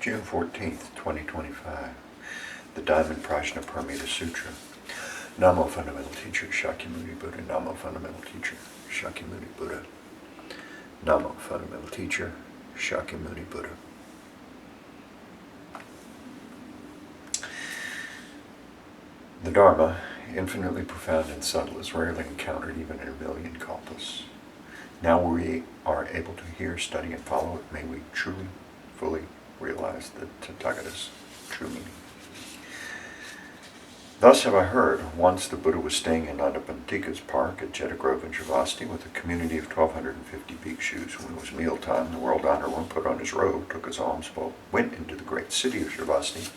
June 14th, 2025. The Diamond Prajna Paramita Sutra. Namo Fundamental Teacher Shakyamuni Buddha. Namo Fundamental Teacher Shakyamuni Buddha. Namo Fundamental Teacher Shakyamuni Buddha. The Dharma, infinitely profound and subtle, is rarely encountered even in a million kalpas. Now we are able to hear, study, and follow it. May we truly, fully realize the Tathagata's true meaning. Thus have I heard, once the Buddha was staying in Anandapantika's park at Jetagrove in Sravasti with a community of 1,250 bhikshus. When it was mealtime, the world-honored one put on his robe, took his alms bowl, went into the great city of Sravasti,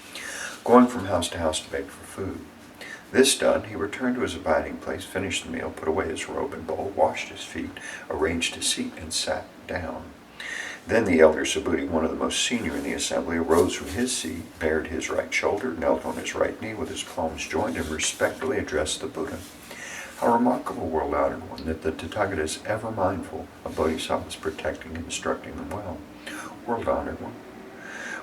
going from house to house to beg for food. This done, he returned to his abiding place, finished the meal, put away his robe and bowl, washed his feet, arranged his seat, and sat down. Then the elder Subhuti, one of the most senior in the assembly, arose from his seat, bared his right shoulder, knelt on his right knee with his palms joined, and respectfully addressed the Buddha. How remarkable, world-honored one, that the Tathagata is ever mindful of bodhisattvas, protecting and instructing them well. World-honored one,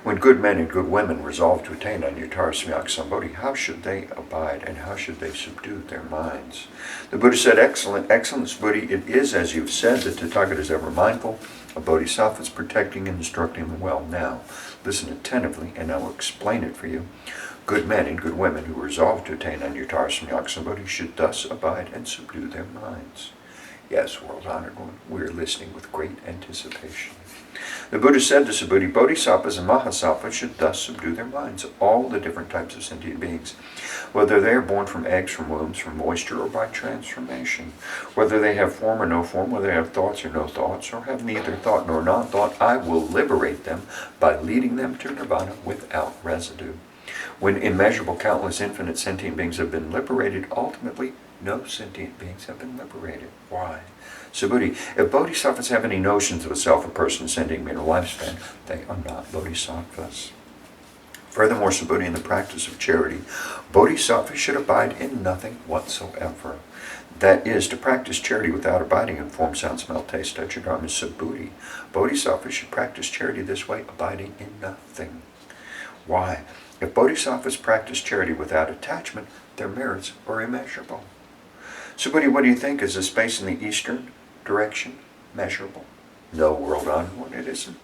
when good men and good women resolve to attain Anuttara Samyak Sambodhi, how should they abide and how should they subdue their minds? The Buddha said, excellent, Subhuti, it is as you've said, the Tathagata is ever mindful of bodhisattvas, protecting and instructing them well. Now, listen attentively, and I will explain it for you. Good men and good women who resolve to attain Anuttara Samyak Sambodhi should thus abide and subdue their minds. Yes, world-honored one, we are listening with great anticipation. The Buddha said to Subhuti, bodhisattvas and mahasattvas should thus subdue their minds, all the different types of sentient beings, whether they are born from eggs, from wombs, from moisture, or by transformation, whether they have form or no form, whether they have thoughts or no thoughts, or have neither thought nor non-thought, I will liberate them by leading them to nirvana without residue. When immeasurable, countless, infinite sentient beings have been liberated, ultimately no sentient beings have been liberated. Why? Subhuti, if bodhisattvas have any notions of a self, a person, sentient being, or lifespan, they are not bodhisattvas. Furthermore, Subhuti, in the practice of charity, bodhisattvas should abide in nothing whatsoever. That is, to practice charity without abiding in form, sound, smell, taste, touch, or dharma is Subhuti. Bodhisattvas should practice charity this way, abiding in nothing. Why? If bodhisattvas practice charity without attachment, their merits are immeasurable. Subhuti, what do you think? Is the space in the eastern direction measurable? No, world-honored one, it isn't.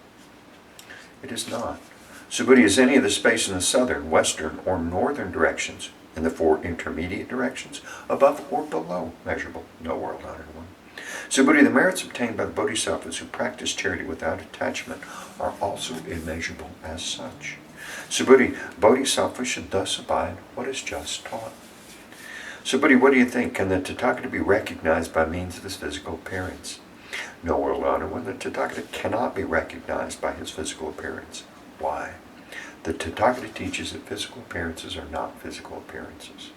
It is not. Subhuti, is any of the space in the southern, western, or northern directions, in the four intermediate directions, above or below measurable? No, world-honored one. Subhuti, the merits obtained by the bodhisattvas who practice charity without attachment are also immeasurable as such. Subhuti, bodhisattvas should thus abide what is just taught. Subhuti, what do you think? Can the Tathagata be recognized by means of his physical appearance? No, world-honored one, the Tathagata cannot be recognized by his physical appearance. Why? The Tathagata teaches that physical appearances are not physical appearances.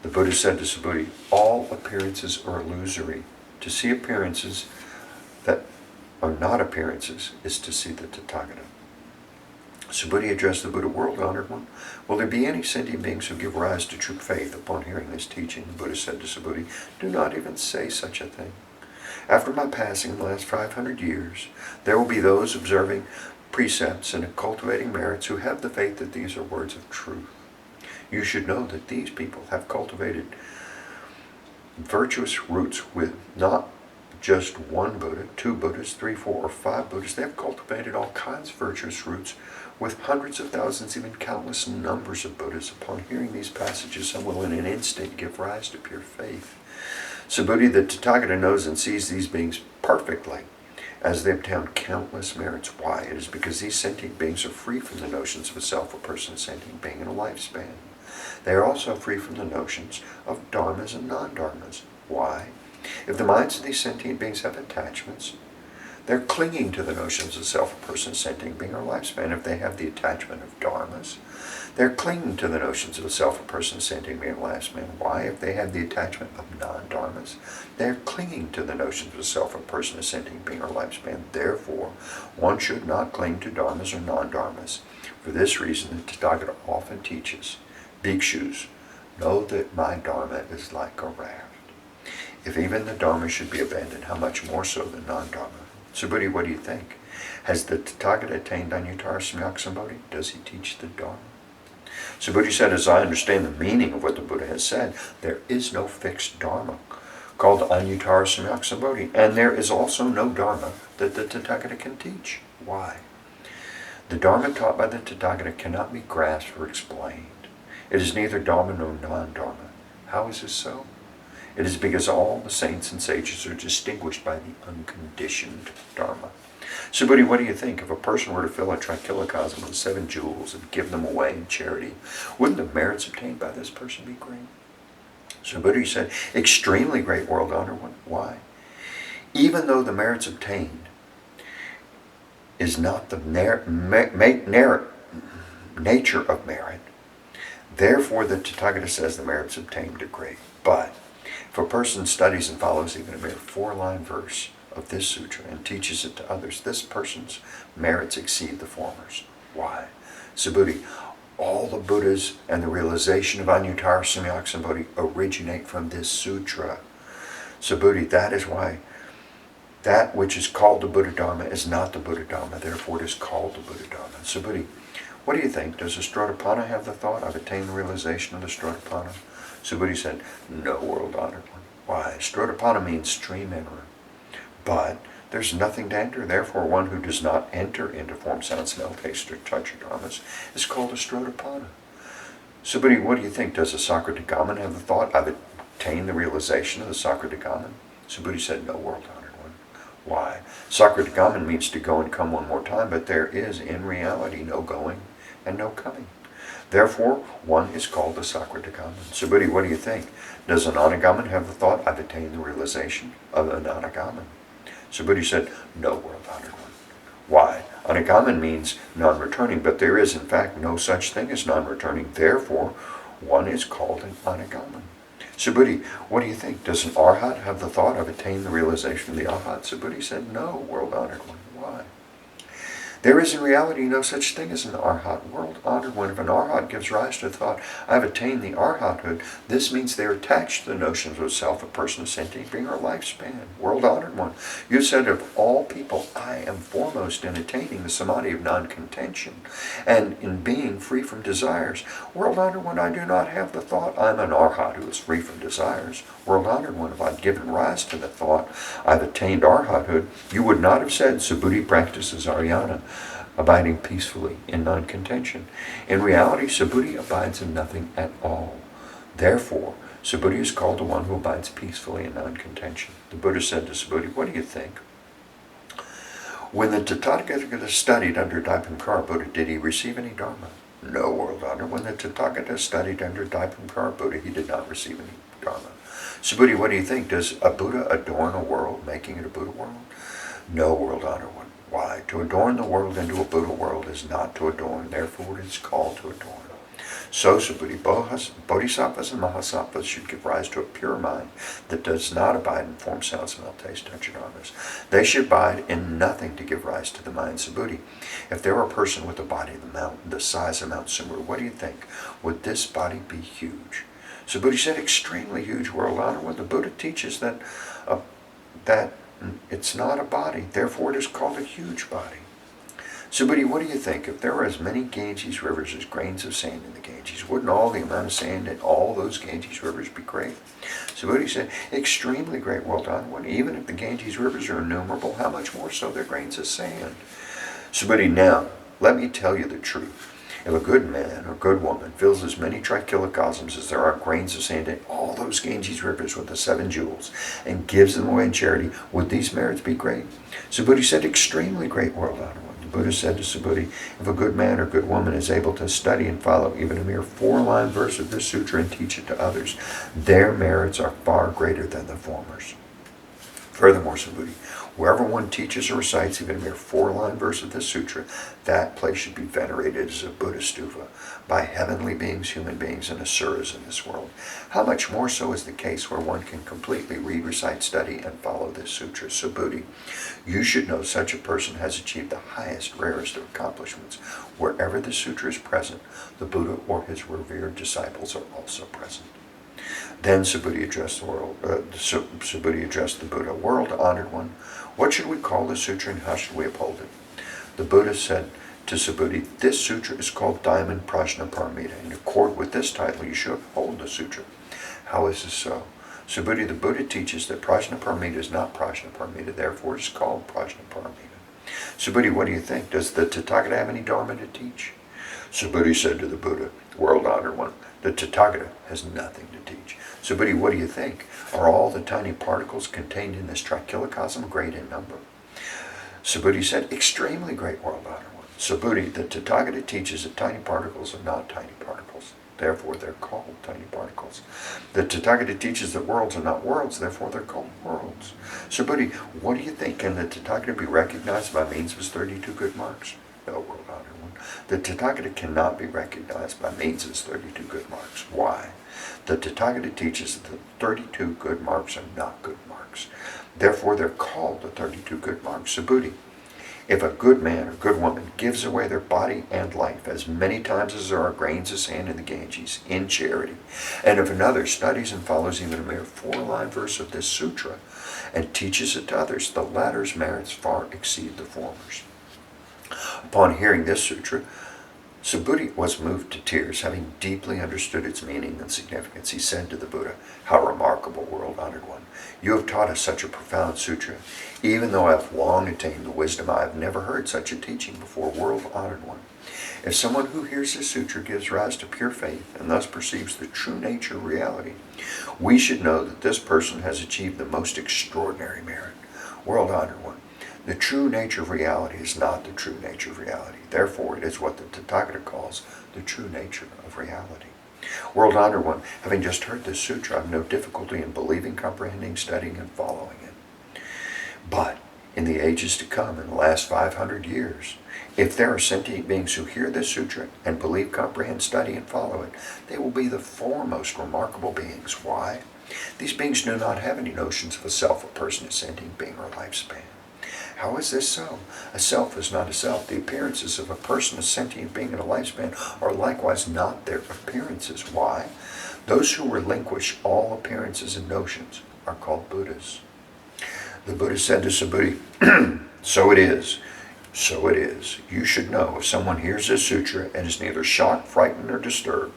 The Buddha said to Subhuti, all appearances are illusory. To see appearances that are not appearances is to see the Tathagata. Subhuti addressed the Buddha, world-honored one, will there be any sentient beings who give rise to true faith upon hearing this teaching? The Buddha said to Subhuti, do not even say such a thing. After my passing in the last 500 years, there will be those observing precepts and cultivating merits who have the faith that these are words of truth. You should know that these people have cultivated virtuous roots with not just one Buddha, two Buddhas, 3, 4, or 5 Buddhas. They have cultivated all kinds of virtuous roots with hundreds of thousands, even countless numbers of Buddhas. Upon hearing these passages, some will in an instant give rise to pure faith. Subhuti, the Tathagata knows and sees these beings perfectly, as they obtain countless merits. Why? It is because these sentient beings are free from the notions of a self, a person, a sentient being, and a lifespan. They are also free from the notions of dharmas and non-dharmas. Why? If the minds of these sentient beings have attachments, they're clinging to the notions of self, a person, sentient being, or lifespan. If they have the attachment of dharmas, they're clinging to the notions of a self, a person, sentient being, or lifespan. Why? If they have the attachment of non-dharmas, they're clinging to the notions of a self, a person, a sentient being, or lifespan. Therefore, one should not cling to dharmas or non-dharmas. For this reason, the Tathagata often teaches, bhikshus, know that my dharma is like a raft. If even the dharma should be abandoned, how much more so the non-dharma? Subhuti, what do you think? Has the Tathagata attained Anuttara Samyaksambodhi? Does he teach the Dharma? Subhuti said, as I understand the meaning of what the Buddha has said, there is no fixed Dharma called Anuttara Samyaksambodhi, and there is also no Dharma that the Tathagata can teach. Why? The Dharma taught by the Tathagata cannot be grasped or explained. It is neither Dharma nor non-Dharma. How is this so? It is because all the saints and sages are distinguished by the unconditioned Dharma. Subhuti, what do you think? If a person were to fill a trichilocosm with 7 jewels and give them away in charity, wouldn't the merits obtained by this person be great? Subhuti said, extremely great, world honor one. Why? Even though the merits obtained is not the nature of merit, therefore the Tathagata says the merits obtained are great. But if a person studies and follows even a mere 4-line verse of this sutra and teaches it to others, this person's merits exceed the former's. Why? Subhuti, all the Buddhas and the realization of Anuttara Samyaksambodhi originate from this sutra. Subhuti, that is why that which is called the Buddha Dharma is not the Buddha Dharma, therefore it is called the Buddha Dharma. Subhuti, what do you think? Does the Strodapana have the thought, I've attained the realization of the Strodapana? Subhuti said, no, world honored one. Why? Strodapana means stream enterer. But there's nothing to enter, therefore one who does not enter into form, sound, smell, taste, or touch, or dharmas is called a Strodapana. Subhuti, what do you think? Does the Sakratagaman have the thought, I've attained the realization of the Sakratagaman? Subhuti said, no, world honored one. Why? Sakratagaman means to go and come one more time, but there is in reality no going and no coming. Therefore, one is called the Sakratagaman. Subhuti, what do you think? Does an Anagaman have the thought, I've attained the realization of an Anagaman? Subhuti said, no, world honored one. Why? Anagaman means non-returning, but there is in fact no such thing as non-returning. Therefore, one is called an Anagaman. Subhuti, what do you think? Does an Arhat have the thought, I've attained the realization of the Arhat? Subhuti said, no, world honored one. Why? There is in reality no such thing as an Arhat, world honored one. If an Arhat gives rise to the thought, I've attained the Arhathood, this means they're attached to the notions of self, a person, a sentient being, or lifespan. World honored one. You said of all people, I am foremost in attaining the samadhi of non-contention and in being free from desires. World honored one, I do not have the thought, I'm an Arhat who is free from desires. World honored one, if I'd given rise to the thought, I've attained Arhathood, you would not have said Subhuti practices Ariana, abiding peacefully in non-contention. In reality, Subhuti abides in nothing at all. Therefore, Subhuti is called the one who abides peacefully in non-contention. The Buddha said to Subhuti, what do you think? When the Tathagata studied under Daipankara Buddha, did he receive any Dharma? No, world honor. When the Tathagata studied under Daipankara Buddha, he did not receive any Dharma. Subhuti, what do you think? Does a Buddha adorn a world, making it a Buddha world? No, world honor one. Why? To adorn the world into a Buddha world is not to adorn, therefore it is called to adorn. So, Subhuti, Bodhisattvas and Mahasattvas should give rise to a pure mind that does not abide in form, sound, smell, taste, touch, and dharmas. They should abide in nothing to give rise to the mind. Subhuti, if there were a person with a body the size of Mount Sumru, what do you think? Would this body be huge? Subhuti said, extremely huge, world honor. When the Buddha teaches that it's not a body, therefore it is called a huge body. Subhuti, what do you think? If there were as many Ganges rivers as grains of sand in the Ganges, wouldn't all the amount of sand in all those Ganges rivers be great? Subhuti said, extremely great, world honored one. Even if the Ganges rivers are innumerable, how much more so their grains of sand? Subhuti, now, let me tell you the truth. If a good man or good woman fills as many trichilocosms as there are grains of sand in all those Ganges rivers with the 7 jewels and gives them away in charity, would these merits be great? Subhuti said, extremely great, world honored one. The Buddha said to Subhuti, if a good man or good woman is able to study and follow even a mere 4-line verse of this sutra and teach it to others, their merits are far greater than the former's. Furthermore, Subhuti, wherever one teaches or recites even a mere 4-line verse of this sutra, that place should be venerated as a Buddha stupa by heavenly beings, human beings, and asuras in this world. How much more so is the case where one can completely read, recite, study, and follow this sutra. Subhuti, you should know such a person has achieved the highest, rarest of accomplishments. Wherever the sutra is present, the Buddha or his revered disciples are also present. Then Subhuti addressed the Buddha, world honored one. What should we call this sutra and how should we uphold it? The Buddha said to Subhuti, this sutra is called Diamond Prajna Paramita. In accord with this title, you should uphold the sutra. How is this so? Subhuti, the Buddha teaches that Prajna Paramita is not Prajna Paramita, therefore it is called Prajna Paramita. Subhuti, what do you think? Does the Tathagata have any dharma to teach? Subhuti said to the Buddha, world-honored one, the Tathagata has nothing to teach. Subhuti, what do you think? Are all the tiny particles contained in this trichilocosm great in number? Subhuti said, extremely great, world-honored one. Subhuti, the Tathagata teaches that tiny particles are not tiny particles. Therefore, they're called tiny particles. The Tathagata teaches that worlds are not worlds, therefore they're called worlds. Subhuti, what do you think? Can the Tathagata be recognized by means of his 32 good marks? No, world-honored one. The Tathagata cannot be recognized by means of his 32 good marks. Why? The Tathagata teaches that the 32 good marks are not good marks. Therefore, they're called the 32 good marks. Subhuti, if a good man or good woman gives away their body and life as many times as there are grains of sand in the Ganges in charity, and if another studies and follows even a mere 4-line verse of this sutra and teaches it to others, the latter's merits far exceed the former's. Upon hearing this sutra, Subhuti was moved to tears, having deeply understood its meaning and significance. He said to the Buddha, how remarkable, world-honored one. You have taught us such a profound sutra. Even though I have long attained the wisdom, I have never heard such a teaching before, world-honored one. If someone who hears this sutra gives rise to pure faith and thus perceives the true nature of reality, we should know that this person has achieved the most extraordinary merit. World-honored one, the true nature of reality is not the true nature of reality. Therefore, it is what the Tathagata calls the true nature of reality. World-honored one, having just heard this sutra, I have no difficulty in believing, comprehending, studying, and following it. But in the ages to come, in the last 500 years, if there are sentient beings who hear this sutra and believe, comprehend, study, and follow it, they will be the foremost remarkable beings. Why? These beings do not have any notions of a self, a person, a sentient being, or a lifespan. How is this so? A self is not a self. The appearances of a person, a sentient being, and a lifespan are likewise not their appearances. Why? Those who relinquish all appearances and notions are called Buddhas. The Buddha said to Subhuti, so it is. So it is. You should know, if someone hears this sutra and is neither shocked, frightened, or disturbed,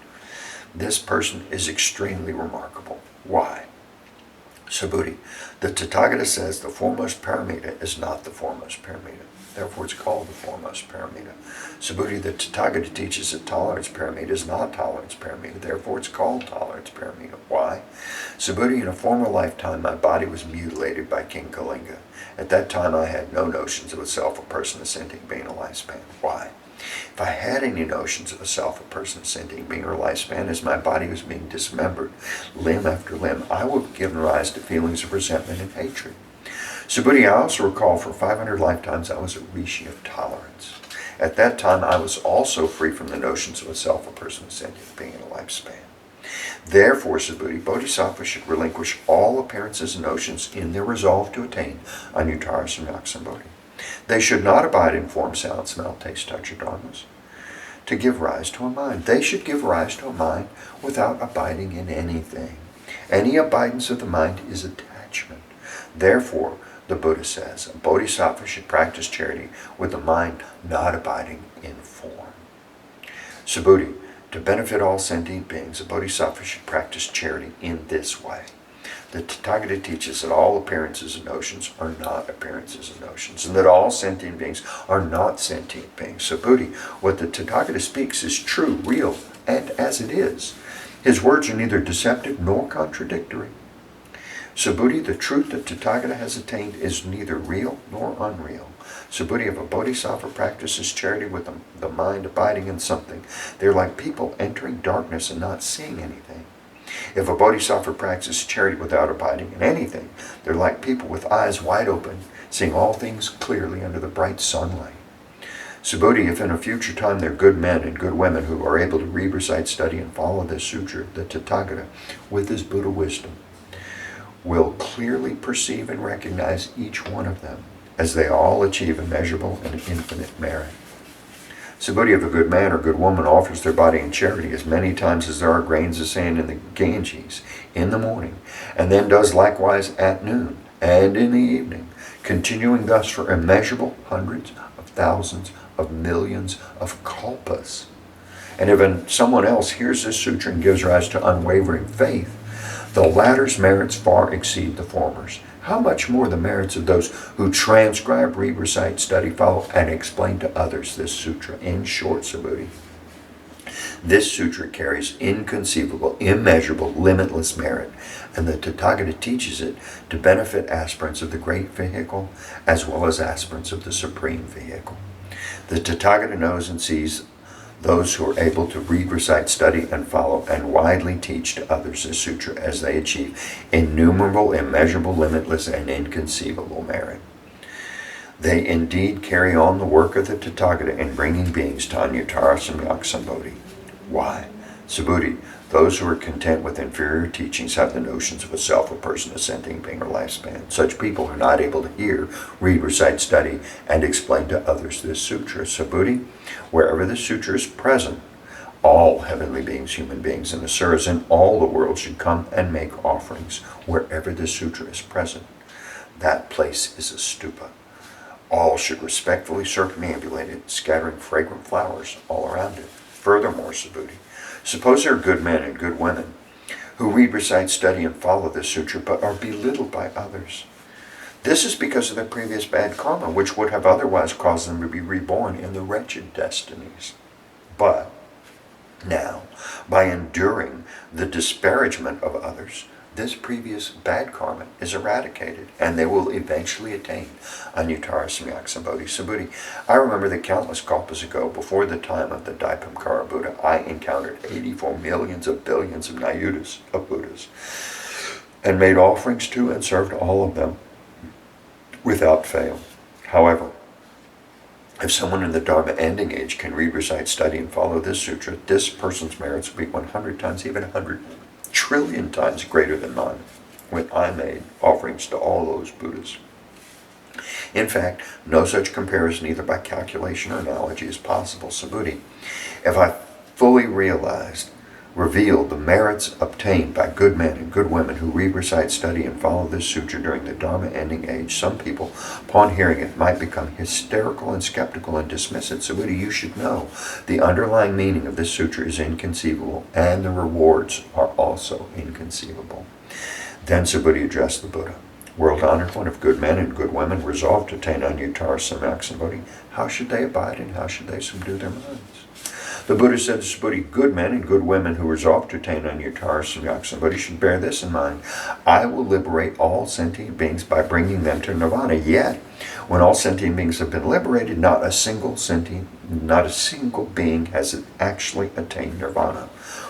this person is extremely remarkable. Why? Subhuti, the Tathagata says the foremost paramita is not the foremost paramita. Therefore, it's called the foremost paramita. Subhuti, the Tathagata teaches that tolerance paramita is not tolerance paramita. Therefore, it's called tolerance paramita. Why? Subhuti, in a former lifetime, my body was mutilated by King Kalinga. At that time, I had no notions of a self, a person, a sentient being, a lifespan. Why? If I had any notions of a self, a person, a sentient being, or a lifespan, as my body was being dismembered, limb after limb, I would have given rise to feelings of resentment and hatred. Subhuti, I also recall for 500 lifetimes I was a rishi of tolerance. At that time, I was also free from the notions of a self, a person, a sentient being, and a lifespan. Therefore, Subhuti, bodhisattvas should relinquish all appearances and notions in their resolve to attain anuttara samyak. They should not abide in form, sound, smell, taste, touch, or dharmas to give rise to a mind. They should give rise to a mind without abiding in anything. Any abidance of the mind is attachment. Therefore, the Buddha says, a bodhisattva should practice charity with the mind not abiding in form. Subhuti, to benefit all sentient beings, a bodhisattva should practice charity in this way. The Tathagata teaches that all appearances and notions are not appearances and notions, and that all sentient beings are not sentient beings. Subhuti, what the Tathagata speaks is true, real, and as it is. His words are neither deceptive nor contradictory. Subhuti, the truth that Tathagata has attained is neither real nor unreal. Subhuti, if a bodhisattva practices charity with the mind abiding in something, they're like people entering darkness and not seeing anything. If a bodhisattva practices charity without abiding in anything, they're like people with eyes wide open, seeing all things clearly under the bright sunlight. Subhuti, if in a future time there are good men and good women who are able to read, recite, study, and follow this sutra, the Tathagata, with his Buddha wisdom, will clearly perceive and recognize each one of them, as they all achieve immeasurable and infinite merit. Subhuti, if a good man or good woman offers their body in charity as many times as there are grains of sand in the Ganges in the morning, and then does likewise at noon and in the evening, continuing thus for immeasurable hundreds of thousands of millions of kalpas. And if someone else hears this sutra and gives rise to unwavering faith, the latter's merits far exceed the former's. How much more the merits of those who transcribe, read, recite, study, follow, and explain to others this sutra. In short, Subhuti, this sutra carries inconceivable, immeasurable, limitless merit, and the Tathagata teaches it to benefit aspirants of the great vehicle as well as aspirants of the supreme vehicle. The Tathagata knows and sees those who are able to read, recite, study, and follow, and widely teach to others this sutra as they achieve innumerable, immeasurable, limitless, and inconceivable merit. They indeed carry on the work of the Tathagata in bringing beings to Anuttara Samyak Sambodhi. Why? Subhuti, those who are content with inferior teachings have the notions of a self, a person, a sentient being, or lifespan. Such people are not able to hear, read, recite, study, and explain to others this sutra. Subhuti, wherever the sutra is present, all heavenly beings, human beings, and asuras in all the world should come and make offerings wherever the sutra is present. That place is a stupa. All should respectfully circumambulate it, scattering fragrant flowers all around it. Furthermore, Subhuti, suppose there are good men and good women who read, recite, study, and follow this sutra, but are belittled by others. This is because of their previous bad karma, which would have otherwise caused them to be reborn in the wretched destinies. But now, by enduring the disparagement of others, this previous bad karma is eradicated, and they will eventually attain Anuttara Samyak Sambodhi. Subhuti, I remember that countless kalpas ago, before the time of the Dipamkara Buddha, I encountered 84 millions of billions of Nayutas of Buddhas, and made offerings to and served all of them without fail. However, if someone in the Dharma ending age can read, recite, study, and follow this sutra, this person's merits will be 100 times, even 100 trillion times greater than mine, when I made offerings to all those Buddhas. In fact, no such comparison either by calculation or analogy is possible. Subhuti, if I fully revealed the merits obtained by good men and good women who read, recite, study, and follow this sutra during the Dharma ending age, some people, upon hearing it, might become hysterical and skeptical and dismiss it. Subhuti, you should know the underlying meaning of this sutra is inconceivable, and the rewards are also inconceivable. Then Subhuti addressed the Buddha. World honored one, of good men and good women resolved to attain Anuttara Samyak Sambodhi, how should they abide and how should they subdue their minds? The Buddha said to Subhuti, good men and good women who resolve to attain Anuttara Samyak Sambodhi should bear this in mind. I will liberate all sentient beings by bringing them to nirvana. Yet, when all sentient beings have been liberated, not a single being has actually attained nirvana.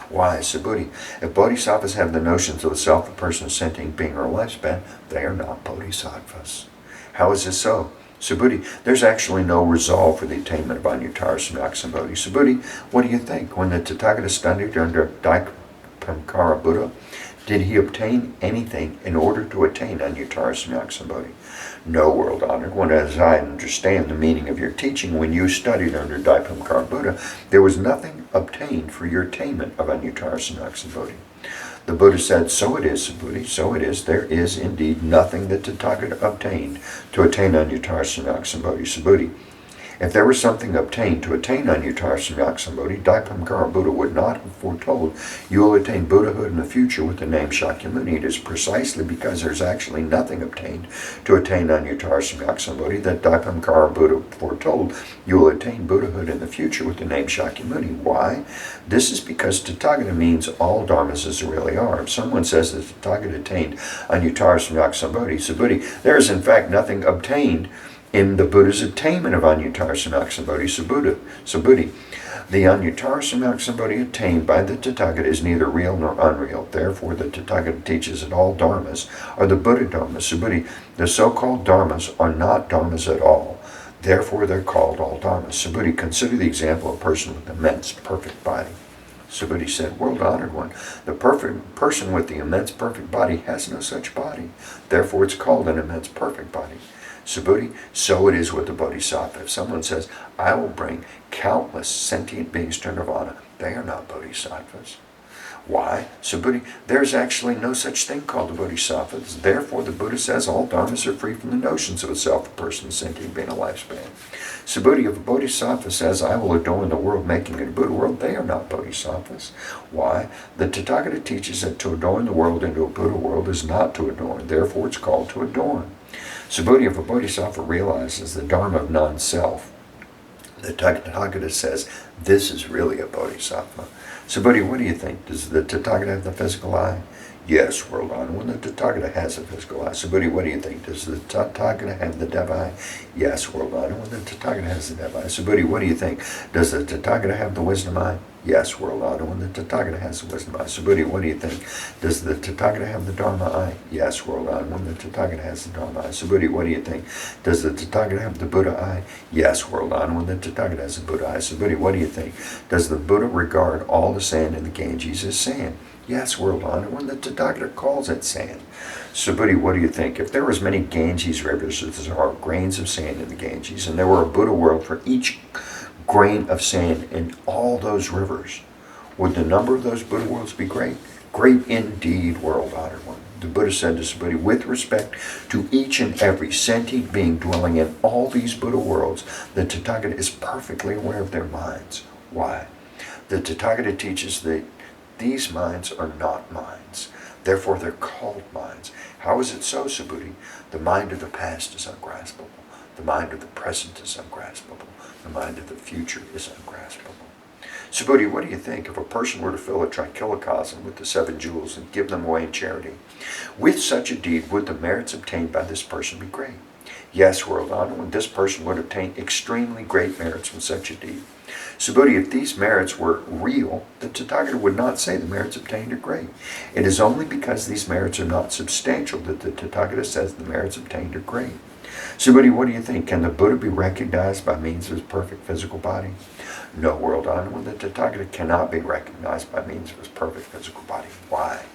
Why, Subhuti? If bodhisattvas have the notions of a self, a person, a sentient being, or a lifespan, they are not bodhisattvas. How is this so? Subhuti, there's actually no resolve for the attainment of Anuttara Samyak Sambodhi. Subhuti, what do you think? When the Tathagata studied under Dipamkara Buddha, did he obtain anything in order to attain Anuttara Samyak Sambodhi? No, world honored one. As I understand the meaning of your teaching, when you studied under Dipamkara Buddha, there was nothing obtained for your attainment of Anuttara Samyak Sambodhi. The Buddha said, so it is, Subhuti, so it is. There is indeed nothing that Tathagata obtained to attain Anuttara Samyak Sambodhi. Subhuti, if there was something obtained to attain Anuttara Samyak Sambodhi, Dipamkara Buddha would not have foretold you will attain Buddhahood in the future with the name Shakyamuni. It is precisely because there's actually nothing obtained to attain Anuttara Samyak Sambodhi that Dipamkara Buddha foretold you will attain Buddhahood in the future with the name Shakyamuni. Why? This is because Tathagata means all dharmas as they really are. If someone says that Tathagata attained Anuttara Samyak Sambodhi, Subhuti, there is in fact nothing obtained in the Buddha's attainment of Anuttara Samyak Sambodhi. Subhuti, the Anuttara Samyak Sambodhi attained by the Tathagata is neither real nor unreal. Therefore, the Tathagata teaches that all dharmas are the Buddha dharmas. Subhuti, the so-called dharmas are not dharmas at all. Therefore, they're called all dharmas. Subhuti, consider the example of a person with immense perfect body. Subhuti said, world honored one, the perfect person with the immense perfect body has no such body. Therefore, it's called an immense perfect body. Subhuti, so it is with the bodhisattva. If someone says, I will bring countless sentient beings to nirvana, they are not bodhisattvas. Why? Subhuti, there's actually no such thing called a bodhisattva. Therefore, the Buddha says all dharmas are free from the notions of a self, a person, a sentient being, a lifespan. Subhuti, if a bodhisattva says, I will adorn the world, making it a Buddha world, they are not bodhisattvas. Why? The Tathagata teaches that to adorn the world into a Buddha world is not to adorn. Therefore, it's called to adorn. Subhuti, if a bodhisattva realizes the dharma of non-self, the Tathagata says, this is really a bodhisattva. Subhuti, what do you think? Does the Tathagata have the physical eye? Yes, world honor. When the Tathagata has a physical eye. Subhuti, what do you think? Does the Tathagata have the Deva eye? Yes, world honor. When the Tathagata has the Deva eye. Subhuti, what do you think? Does the Tathagata have the wisdom eye? Yes, world honor. When the Tathagata has the wisdom eye. Subhuti, what do you think? Does the Tathagata have the Dharma eye? Yes, world honor. When the Tathagata has the Dharma eye. Subhuti, what do you think? Does the Tathagata have the Buddha eye? Yes, world honor. When the Tathagata has the Buddha eye. Subhuti, what do you think? Does the Buddha regard all the sand in the Ganges as sand? Yes, world honor, when the Tathagata calls it sand. Subhuti, what do you think? If there were as many Ganges rivers as there are grains of sand in the Ganges, and there were a Buddha world for each grain of sand in all those rivers, would the number of those Buddha worlds be great? Great indeed, world honored one. The Buddha said to Subhuti, with respect to each and every sentient being dwelling in all these Buddha worlds, the Tathagata is perfectly aware of their minds. Why? The Tathagata teaches that these minds are not minds. Therefore, they're called minds. How is it so, Subhuti? The mind of the past is ungraspable. The mind of the present is ungraspable. The mind of the future is ungraspable. Subhuti, what do you think if a person were to fill a trichilocosm with the 7 jewels and give them away in charity? With such a deed, would the merits obtained by this person be great? Yes, world honor, this person would obtain extremely great merits from such a deed. Subhuti, if these merits were real, the Tathagata would not say the merits obtained are great. It is only because these merits are not substantial that the Tathagata says the merits obtained are great. Subhuti, what do you think? Can the Buddha be recognized by means of his perfect physical body? No, world honor, the Tathagata cannot be recognized by means of his perfect physical body. Why?